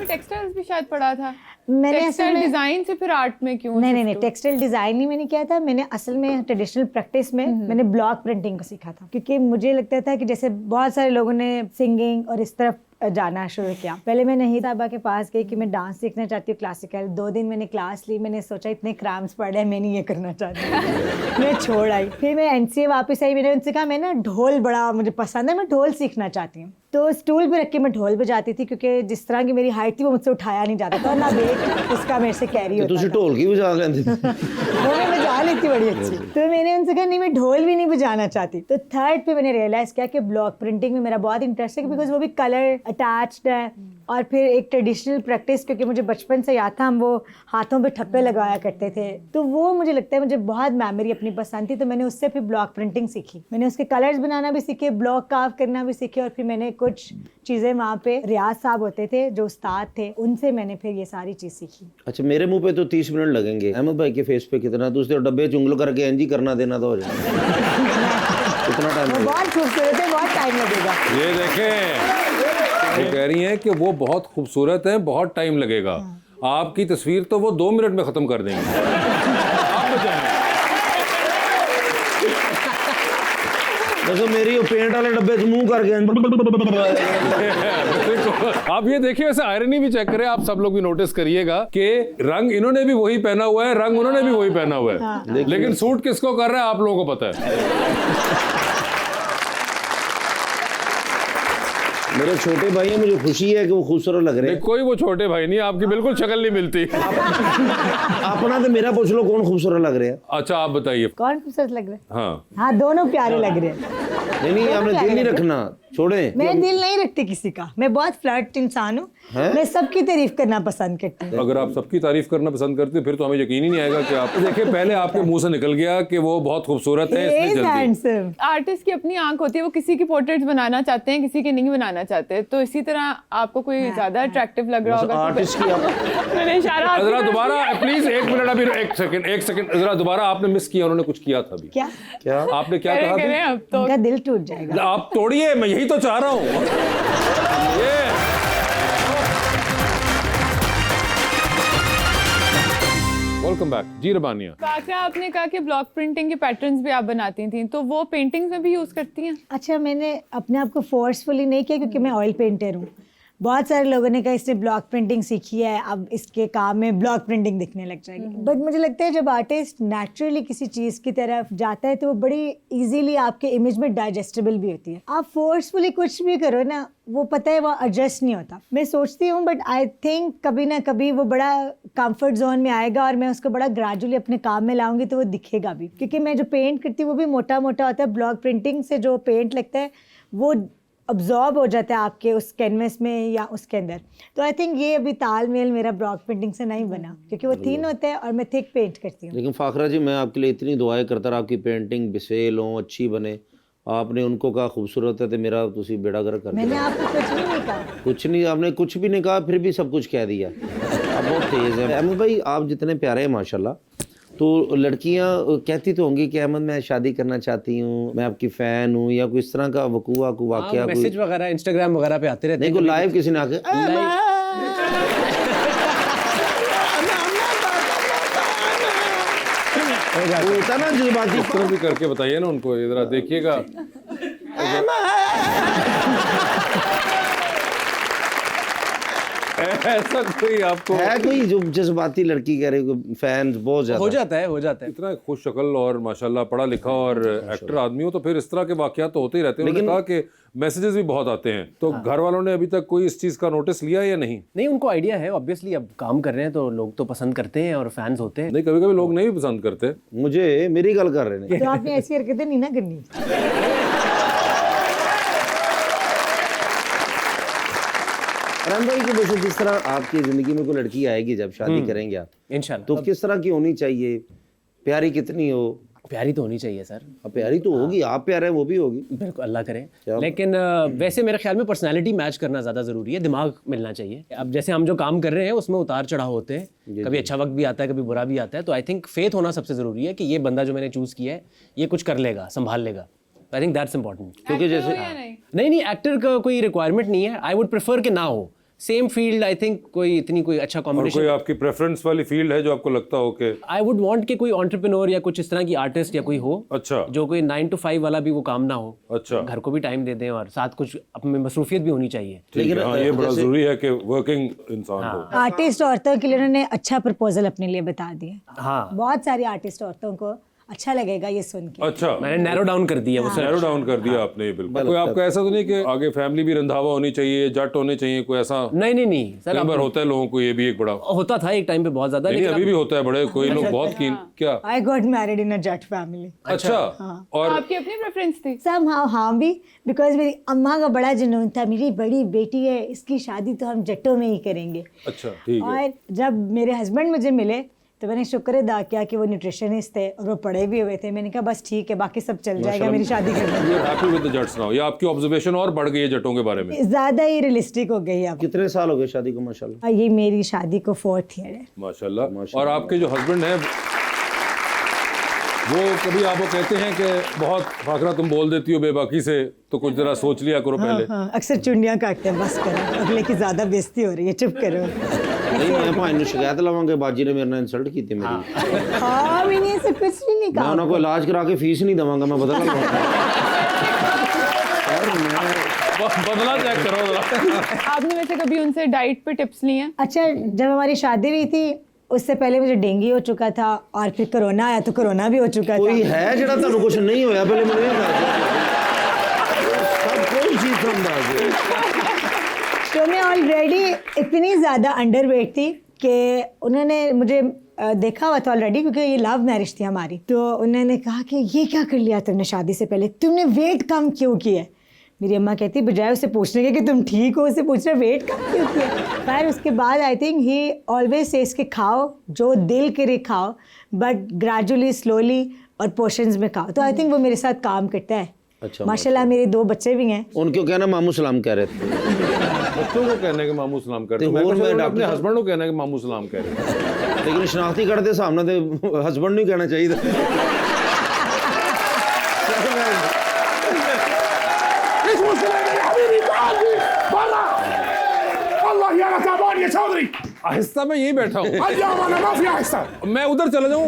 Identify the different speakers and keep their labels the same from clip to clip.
Speaker 1: Textiles भी शायद पढ़ा था।
Speaker 2: मैंने
Speaker 1: टेक्सटाइल डिजाइन से फिर आर्ट में क्यों?
Speaker 2: नहीं, टेक्सटाइल डिजाइन ही मैंने किया था। मैंने असल में ट्रेडिशनल प्रैक्टिस में मैंने ब्लॉक प्रिंटिंग को सीखा था, क्योंकि मुझे लगता था कि जैसे बहुत सारे लोगों ने सिंगिंग और इस तरफ जाना शुरू किया। पहले मैं नहीं साहबा के पास गई कि मैं डांस सीखना चाहती हूँ क्लासिकल। 2 दिन मैंने क्लास ली, मैंने सोचा इतने क्राम्स पड़ रहे हैं, मैं नहीं ये करना चाहती मैं छोड़ आई। फिर मैं एनसीए वापस आई, मैंने उनसे कहा मैं ना ढोल बड़ा मुझे पसंद है, मैं ढोल सीखना चाहती हूँ। तो स्टूल पे रख के मैं ढोल बजाती थी, क्योंकि जिस तरह की मेरी हाइट थी वो मुझसे उठाया नहीं जाता था, ना वेट उसका मेरे से कैरी होता था।
Speaker 3: ढोल की बजा लेती
Speaker 2: वो मैं बजा लेती बड़ी अच्छी। तो मैंने उनसे कहा नहीं मैं ढोल भी नहीं बजाना चाहती। तो थर्ड पे मैंने रियलाइज किया कि ब्लॉक प्रिंटिंग में मेरा बहुत इंटरेस्ट है, बिकॉज वो भी कलर अटैच्ड है और फिर एक ट्रेडिशनल प्रैक्टिस, क्योंकि मुझे बचपन से याद था हम वो हाथों पे ठप्पे लगाया करते थे। तो वो मुझे लगता है मुझे बहुत मेमोरी अपनी पसंद थी, तो मैंने उससे फिर ब्लॉक प्रिंटिंग सीखी। मैंने उसके कलर्स बनाना भी सीखे, ब्लॉक कार्व करना भी सीखे, और फिर मैंने कुछ चीज़ें वहाँ पे रियाज साहब होते थे जो उस्ताद थे, उनसे मैंने फिर ये सारी चीज़ सीखी।
Speaker 3: अच्छा, मेरे मुंह पे तो 30 मिनट लगेंगे, अहमद भाई के फेस पे कितना? दूसरे डब्बे चुंगल करके एनजी करना देना तो हो जाए कितना टाइम?
Speaker 2: बहुत खूबसूरत है, बहुत टाइम लगेगा।
Speaker 4: ये देखें, वो कह रही हैं कि वो बहुत खूबसूरत है, बहुत टाइम लगेगा। आपकी तस्वीर तो वो 2 मिनट में खत्म कर देंगे। आप बताएं।
Speaker 3: वैसे मेरी वो पेंट वाले डब्बे से मुंह करके
Speaker 4: आप ये देखिए, वैसे आयरनी भी चेक करें, आप सब लोग भी नोटिस करिएगा कि रंग इन्होंने भी वही पहना हुआ है, रंग उन्होंने भी वही पहना हुआ है, लेकिन सूट किसको कर रहा है आप लोगों को पता है।
Speaker 3: मेरे छोटे भाई हैं, मुझे खुशी है कि वो खूबसूरत लग रहे हैं।
Speaker 4: कोई वो छोटे भाई नहीं, आपकी बिल्कुल शक्ल नहीं मिलती।
Speaker 3: अपना तो मेरा पूछ लो कौन खूबसूरत लग रहे हैं।
Speaker 4: अच्छा आप बताइए
Speaker 2: कौन खूबसूरत लग रहा है?
Speaker 4: हाँ
Speaker 2: दोनों प्यारे लग रहे हैं।
Speaker 3: नहीं आपने दिल नहीं रखना, छोड़े।
Speaker 2: मैं दिल नहीं रखती किसी का, मैं बहुत फ्लर्ट इंसान हूँ, मैं सबकी तारीफ करना पसंद करती हूँ।
Speaker 4: अगर आप सबकी तारीफ करना पसंद करते फिर तो हमें यकीन ही नहीं आएगा कि आप देखिए, पहले आपके मुंह से निकल गया कि वो बहुत खूबसूरत है, इसलिए जल्दी।
Speaker 1: आर्टिस्ट की अपनी आंख होती है, वो किसी की पोर्ट्रेट्स बनाना चाहते हैं, किसी की नहीं बनाना चाहते। तो इसी तरह आपको कोई ज्यादा अट्रैक्टिव लग रहा होगा
Speaker 3: आर्टिस्ट की
Speaker 1: मैंने इशारा
Speaker 4: जरा दोबारा प्लीज, 1 मिनट, अभी एक सेकंड जरा दोबारा, आपने मिस किया, उन्होंने कुछ किया था अभी।
Speaker 2: क्या
Speaker 4: आपने क्या कहा था?
Speaker 1: अब तो
Speaker 2: उनका दिल टूट जाएगा।
Speaker 4: आप तोड़िए, मैं यही तो चाह रहा हूँ। वेलकम बैक जी रबानिया।
Speaker 1: बाकरा, आपने कहा कि ब्लॉक प्रिंटिंग के पैटर्न्स भी आप बनाती थी, तो वो पेंटिंग्स में भी यूज करती हैं?
Speaker 2: अच्छा, मैंने अपने आप को फोर्सफुली नहीं किया, क्योंकि मैं ऑयल पेंटर हूँ। बहुत सारे लोगों ने कहा इसने ब्लॉक प्रिंटिंग सीखी है, अब इसके काम में ब्लॉक प्रिंटिंग दिखने लग जाएगी। बट मुझे लगता है जब आर्टिस्ट नेचुरली किसी चीज़ की तरफ जाता है तो वो बड़ी इजीली आपके इमेज में डाइजेस्टेबल भी होती है। आप फोर्सफुली कुछ भी करो ना, वो पता है वो एडजस्ट नहीं होता। मैं सोचती हूँ, बट आई थिंक कभी ना कभी वो बड़ा कंफर्ट जोन में आएगा और मैं उसको बड़ा ग्रेजुअली अपने काम में लाऊंगी, तो वो दिखेगा भी। क्योंकि मैं जो पेंट करती हूँ वो भी मोटा मोटा होता है, ब्लॉक प्रिंटिंग से जो पेंट लगता है वो अब्जॉर्ब हो जाता है आपके उस कैनवस में या उसके अंदर। तो आई थिंक ये अभी तालमेल मेरा ब्लॉक प्रिंटिंग से नहीं बना, क्योंकि वो थिन होता है और मैं थिक पेंट करती हूँ।
Speaker 3: लेकिन फाखरा जी, मैं आपके लिए इतनी दुआएं करता रहा आपकी पेंटिंग बिसेल हो, अच्छी बने। आपने उनको कहा खूबसूरत है, तो मेरा तुसी बेड़ा गर्क कर दिया।
Speaker 2: मैंने आपको कुछ भी नहीं कहा।
Speaker 3: कुछ नहीं, आपने कुछ भी नहीं कहा, फिर भी सब कुछ कह दिया। आप बहुत तेज है अहमद भाई, आप जितने प्यारे हैं माशाल्लाह। तो लड़कियां कहती तो होंगी कि अहमद मैं शादी करना चाहती हूँ, मैं आपकी फ़ैन हूँ, या कोई इस तरह का वकूआ कोई वाकया,
Speaker 5: मैसेज वगैरह इंस्टाग्राम वगैरह पे आते रहते हैं।
Speaker 3: नहीं, कोई लाइव किसी ने आके होता ना जज्बाती,
Speaker 4: इस तरह भी करके बताइए ना उनको, जरा देखिएगा। ऐसा कोई आपको
Speaker 3: है कोई जो जज्बाती लड़की कह रही, फैंस बहुत ज्यादा?
Speaker 5: हो जाता है।
Speaker 4: इतना खुश शक्ल और माशाल्लाह पढ़ा लिखा और एक्टर आदमी हो तो फिर इस तरह के वाकयात तो होते ही रहते हैं। उन्होंने कहा कि मैसेजेस भी बहुत आते हैं, तो घर वालों ने अभी तक कोई इस चीज का नोटिस लिया या नहीं?
Speaker 5: नहीं, उनको आइडिया है ऑब्वियसली, अब काम कर रहे हैं तो लोग तो पसंद करते हैं और फैंस होते हैं।
Speaker 4: नहीं, कभी कभी लोग नहीं भी पसंद करते।
Speaker 3: मुझे मेरी गल कर रहे हैं।
Speaker 2: तो आपने ऐसी हरकतें नहीं ना करनी।
Speaker 3: राम भाई की वजह से जिस तरह आपकी जिंदगी में कोई लड़की आएगी जब शादी करेंगे आप,
Speaker 5: इंशाल्लाह,
Speaker 3: तो किस तरह की होनी चाहिए? प्यारी कितनी हो?
Speaker 5: प्यारी तो होनी चाहिए सर।
Speaker 3: अब प्यारी तो होगी, आप प्यारे हैं वो भी होगी,
Speaker 5: बिल्कुल, अल्लाह करे। लेकिन वैसे मेरे ख्याल में पर्सनालिटी मैच करना ज़्यादा ज़रूरी है, दिमाग मिलना चाहिए। अब जैसे हम जो काम कर रहे हैं उसमें उतार चढ़ाव होते हैं, कभी अच्छा वक्त भी आता है, कभी बुरा भी आता है। तो आई थिंक फेथ होना सबसे ज़रूरी है कि ये बंदा जो मैंने चूज़ किया है ये कुछ कर लेगा, संभाल लेगा। I think that's important.
Speaker 3: क्योंकि जैसे
Speaker 5: नहीं, एक्टर का कोई रिक्वायरमेंट नहीं है। आई वुड प्रेफर कि ना हो, सेम फील्ड आई थिंक कोई इतनी कोई अच्छा
Speaker 4: और
Speaker 5: कॉम्बिनेशन।
Speaker 4: कोई आपकी प्रेफरेंस वाली फील्ड है जो आपको लगता हो कि
Speaker 5: आई वुड वांट कि कोई एंटरप्रेन्योर या कुछ इस तरह की आर्टिस्ट या कोई हो,
Speaker 4: अच्छा
Speaker 5: जो कोई 9 to 5 वाला भी वो काम ना हो,
Speaker 4: अच्छा
Speaker 5: घर को भी टाइम दे दें और साथ कुछ अपनी मसरूफियत भी होनी चाहिए।
Speaker 4: ठीक है, हाँ, ये बड़ा जरूरी है कि वर्किंग इंसान हो।
Speaker 2: आर्टिस्ट औरतों के लिए उन्होंने अच्छा प्रपोजल अपने लिए बता दिया।
Speaker 5: हाँ,
Speaker 2: बहुत सारी आर्टिस्ट औरतों को अच्छा लगेगा ये सुन के।
Speaker 4: अच्छा,
Speaker 5: मैंने नैरो डाउन कर दिया वो
Speaker 4: नैरो डाउन कर दिया आपने, ये बिल्कुल। कोई आपका ऐसा तो नहीं कि आगे फैमिली भी रंधावा होनी चाहिए, जट होने चाहिए, कोई ऐसा?
Speaker 5: नहीं सर,
Speaker 4: कई बार होता है लोगों को, ये भी एक बड़ा
Speaker 5: होता था एक टाइम पे बहुत ज्यादा,
Speaker 4: नहीं,
Speaker 5: लेकिन
Speaker 4: अभी भी होता है, बड़े कोई लोग बहुत कीन। क्या?
Speaker 2: I got married in a Jat family.
Speaker 4: अच्छा, और
Speaker 1: आपकी अपनी प्रेफरेंस थी?
Speaker 2: somehow हाँ भी, बिकॉज मेरी अम्मा का बड़ा जुनून था, मेरी बड़ी बेटी है, इसकी शादी तो हम जट्टों में ही करेंगे।
Speaker 4: अच्छा, ठीक है।
Speaker 2: और जब मेरे हस्बैंड मुझे मिले तो मैंने शुक्र अदा किया कि वो न्यूट्रिशनिस्ट थे और वो पढ़े भी हुए थे। मैंने कहा बस ठीक है, बाकी सब चल जाएगा, मेरी शादी कर देंगे।
Speaker 4: You are happy with the Jatts now? या आपकी ऑब्जर्वेशन और बढ़ गई है जटों के बारे में?
Speaker 2: ज्यादा ही रियलिस्टिक हो गई अब।
Speaker 3: कितने साल हो गए शादी को माशाल्लाह?
Speaker 2: ये मेरी शादी को 4th ईयर है।
Speaker 4: माशाल्लाह। और आपके जो हस्बैंड हैं वो कभी आपको कहते हैं कि बहुत फाकरा तुम बोल देती हो बेबाकी से, तो कुछ जरा सोच लिया करो पहले?
Speaker 2: हाँ, अक्सर चुंडियां काटते हैं, बस करो, अगले की ज्यादा बेइज्जती हो रही है, चुप करो।
Speaker 3: नहीं, मैं भाई ਨੂੰ शिकायत लवांगे, बाजी ने मेरे ਨਾਲ इंसल्ट की थी मेरी।
Speaker 2: हाँ, मैंने ऐसा कुछ भी नहीं
Speaker 3: मैं
Speaker 2: कहा।
Speaker 3: उन्हें कोई इलाज करा के फीस नहीं दवांगा, मैं बदला लूंगा।
Speaker 4: बदला चेक करो जरा।
Speaker 1: आपने वैसे कभी उनसे डाइट पे टिप्स लिए हैं?
Speaker 2: अच्छा, जब हमारी शादी हुई थी उससे पहले मुझे डेंगू हो चुका था और फिर कोरोना आया तो कोरोना भी हो चुका
Speaker 3: कोई
Speaker 2: था।
Speaker 3: है जेड़ा ਤੁਹਾਨੂੰ कुछ नहीं होया? पहले मुझे सब कोई चीज समझा दे।
Speaker 2: तो मैं ऑलरेडी इतनी ज़्यादा अंडरवेट थी कि उन्होंने मुझे देखा हुआ था ऑलरेडी, क्योंकि ये लव मैरिज थी हमारी। तो उन्होंने कहा कि ये क्या कर लिया तुमने शादी से पहले, तुमने वेट कम क्यों किया? मेरी अम्मा कहती बजाय उसे पूछने के कि तुम ठीक हो, उसे पूछ रहे वेट कम क्यों किया। फिर उसके बाद I think he always says कि खाओ जो दिल करे खाओ, बट ग्रेजुअली स्लोली और पोर्शंस में खाओ। तो आई थिंक वो मेरे साथ काम करता है।
Speaker 3: अच्छा,
Speaker 2: माशाल्लाह मेरे 2 बच्चे भी हैं।
Speaker 3: उनको कहना मामू सलाम कह रहे थे।
Speaker 4: बच्चों को कहने के मामू सलाम करते हैं, मैं अपने हस्बैंड को कहना कि मामू सलाम कह रहे हैं।
Speaker 3: लेकिन शनाख्ती कार्ड के हिसाब नाल ते हस्बैंड नहीं कहना चाहिए।
Speaker 4: आहिस्ता मैं यहीं बैठा हूँ, मैं उधर चला जाऊँ?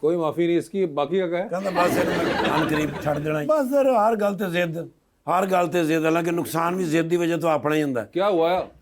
Speaker 4: कोई माफी नहीं इसकी, बाकी का क्या है?
Speaker 6: ਕਹਿੰਦਾ ਬਸ ਇਹਨੂੰ ਕਰੀਬ ਛੱਡ ਦੇਣਾ ਬਸ ਸਰ, ਹਰ ਗੱਲ ਤੇ ਜ਼ਿੱਦ, ਹਰ ਗੱਲ ਤੇ ਜ਼ਿੱਦ, ਹਾਲਾਂਕਿ ਨੁਕਸਾਨ ਵੀ ਜ਼ਿੱਦ ਦੀ ਵਜ੍ਹਾ ਤੋਂ ਆਪਣਾ ਹੀ ਹੁੰਦਾ।
Speaker 4: क्या हुआ?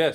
Speaker 4: Yes.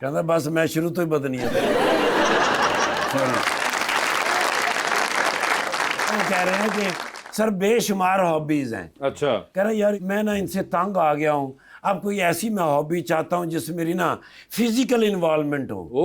Speaker 6: ਕਹਿੰਦਾ ਬਸ ਮੈਂ ਸ਼ੁਰੂ ਤੋਂ ਹੀ ਬਦਨੀਅਤ कह रहे हैं कि सर बेशुमार हॉबीज हैं।
Speaker 4: अच्छा,
Speaker 6: कह रहे यार मैं ना इनसे तंग आ गया हूँ, अब कोई ऐसी मैं हॉबी चाहता हूँ जिसमें मेरी ना फिजिकल इन्वॉल्वमेंट हो।
Speaker 4: ओ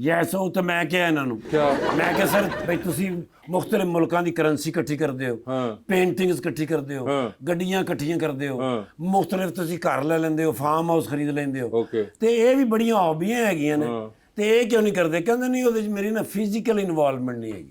Speaker 6: ये ऐसा हो तो मैं क्या इन्हों
Speaker 4: क्या?
Speaker 6: मैं क्या सर भाई ਤੁਸੀਂ ਮੁxtਲਿਫ ਮੁਲਕਾਂ ਦੀ ਕਰੰਸੀ ਇਕੱਠੀ ਕਰਦੇ ਹੋ, ਪੇਂਟਿੰਗਸ ਇਕੱਠੀ ਕਰਦੇ ਹੋ, ਗੱਡੀਆਂ ਇਕੱਠੀਆਂ ਕਰਦੇ ਹੋ, ਮੁxtਲਿਫ ਤੁਸੀਂ ਘਰ ਲੈ ਲੈਂਦੇ ਹੋ, ਫਾਰਮ ਹਾਊਸ ਖਰੀਦ ਲੈਂਦੇ ਹੋ, ਤੇ ਇਹ ਵੀ ਬੜੀਆਂ ਹੌਬੀਆਂ ਹੈਗੀਆਂ ਨੇ। ਤੇ ਇਹ ਕਿਉਂ ਨਹੀਂ ਕਰਦੇ? ਕਹਿੰਦੇ ਨਹੀਂ ਉਹਦੇ 'ਚ ਮੇਰੀ ਨਾ ਫਿਜ਼ੀਕਲ ਇਨਵੋਲਵਮੈਂਟ ਨਹੀਂ ਹੈਗੀ।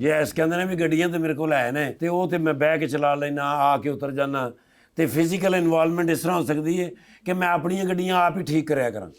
Speaker 6: ਯੈਸ, ਕਹਿੰਦੇ ਨੇ ਵੀ ਗੱਡੀਆਂ ਤੇ ਮੇਰੇ ਕੋਲ ਹੈ ਨੇ, ਤੇ ਉਹ ਤੇ ਮੈਂ ਬਹਿ ਕੇ ਚਲਾ ਲੈਣਾ, ਆ ਕੇ ਉਤਰ ਜਾਣਾ। ਤੇ ਫਿਜ਼ੀਕਲ ਇਨਵੋਲਵਮੈਂਟ ਇਸ ਤਰ੍ਹਾਂ ਹੋ ਸਕਦੀ ਹੈ ਕਿ ਮੈਂ ਆਪਣੀਆਂ ਗੱਡੀਆਂ ਆਪ ਹੀ ਠੀਕ ਕਰਿਆ ਕਰਾਂ।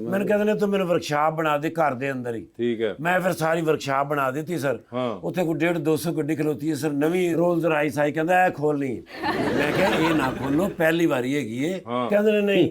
Speaker 6: ਮੈਨੂੰ ਕਹਿੰਦੇ ਨੇ ਤੂੰ ਮੈਨੂੰ ਵਰਕਸ਼ਾਪ ਬਣਾ ਦੇ ਘਰ ਦੇ ਅੰਦਰ ਹੀ।
Speaker 4: ठीक है।
Speaker 6: ਮੈਂ ਫਿਰ ਸਾਰੀ ਵਰਕਸ਼ਾਪ ਬਣਾ ਦਿੱਤੀ ਸਰ। ਉੱਥੇ ਕੋਈ 150-200 ਗੱਡੀ ਖਲੋਤੀ ਹੈ ਸਰ, ਨਵੀਂ ਰੋਲਸ ਰਾਈਸ ਆਈ, ਕਹਿੰਦਾ ਇਹ ਖੋਲਣੀ। ਮੈਂ ਕਿਹਾ ਇਹ ਨਾ ਖੋਲੋ, ਪਹਿਲੀ ਵਾਰੀ ਹੈਗੀ ਏ। ਕਹਿੰਦੇ ਨੇ ਨਹੀਂ